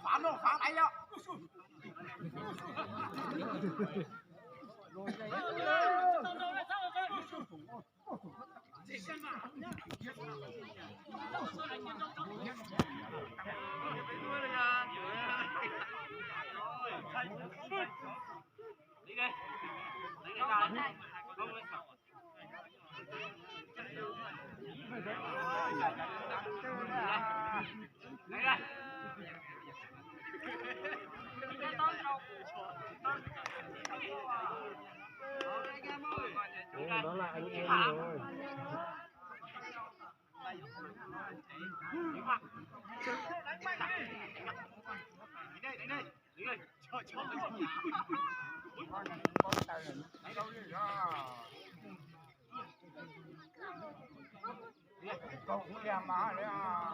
phán luôn, phán đánh đó. Đi đây. Lấy cái ra. Không lên sọc. Lấy đây. Đó là anh em rồi. Cậu cũng làm mà đấy à.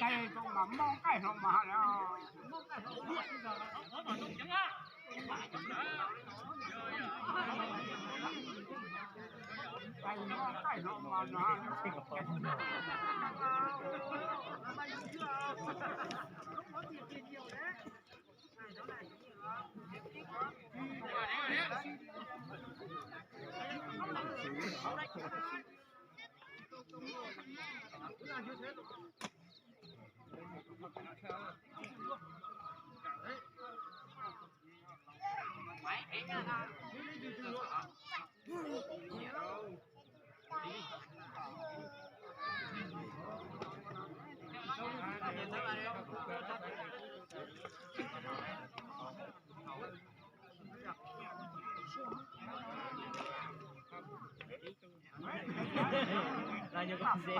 Cái con mà mong cái không mà nó cái nó mà nó Là như con dê.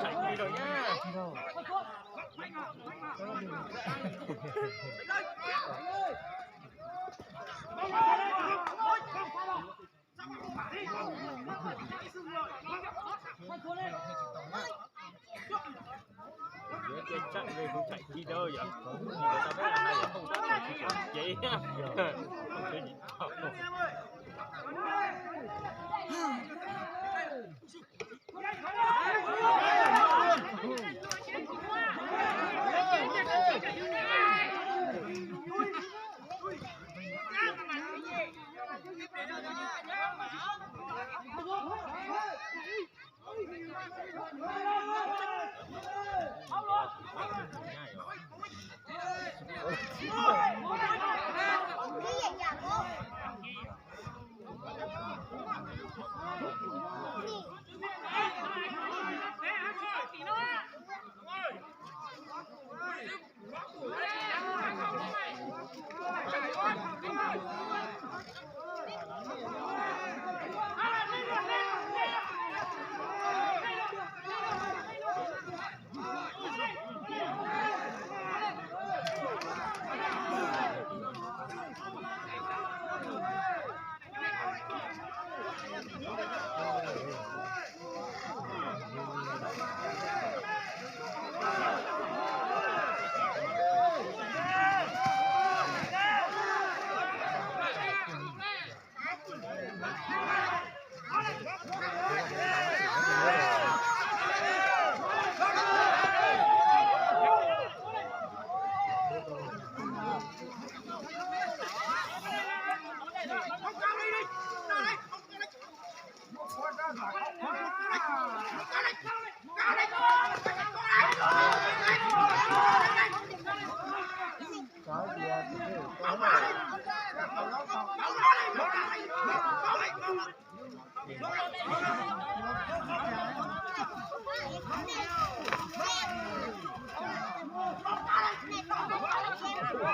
Chạy đi rồi nhá. Trên chạy về không chạy đi đâu vậy? Người ta biết là này không chắc là chỉ còn chế nhá. Không chơi gì đâu.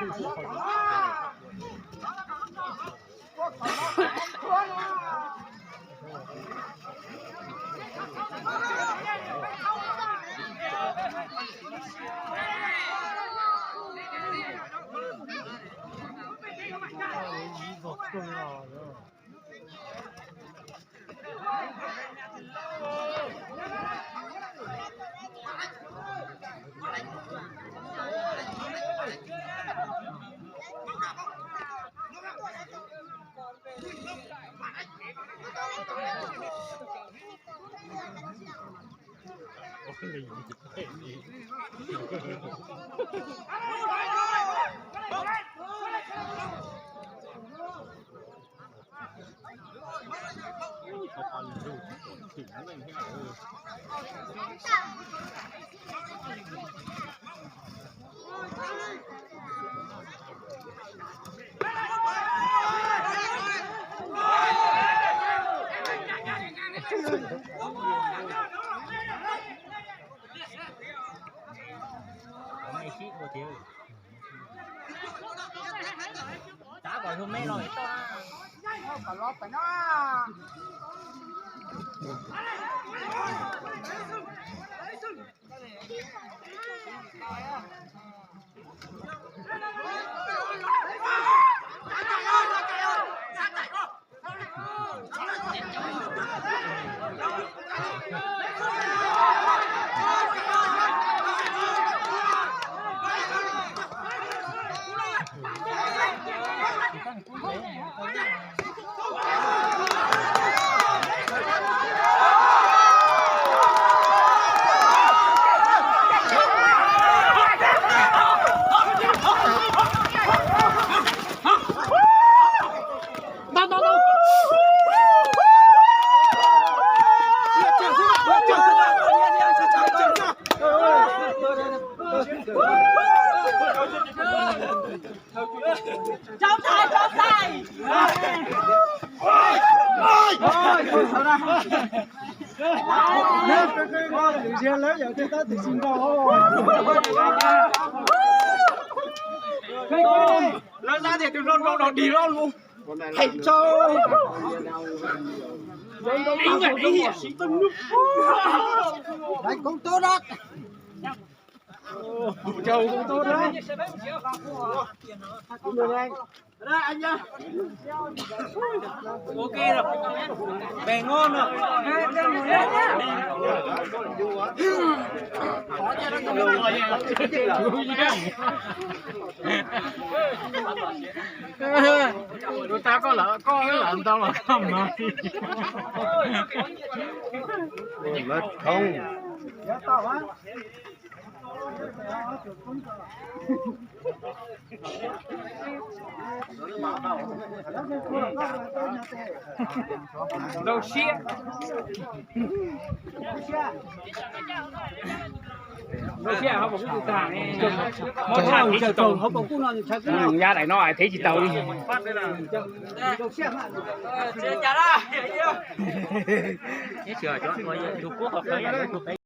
ไม่คิดว่าเดียวจ้าก่อนทุ่มไม่หน่อยต้า เข้ากับรอบไปนะ有些人有些他得心高แล้วra thì từ rôn đi rôn luôn thành châu đấy cũng tốt đó châu cũng tốt đấy đây anh nhá ok rồi bè ngon rồi người ta có cái lợn tao là không mà mất không đầu xia đầu xia họ bảo cái từ tàng này một thằng thì trồng họ bảo cũng là chắc ra đại nó thấy chỉ tàu đi phát đây là đầu xia chả ra chưa cho coi chụp quốc học thôi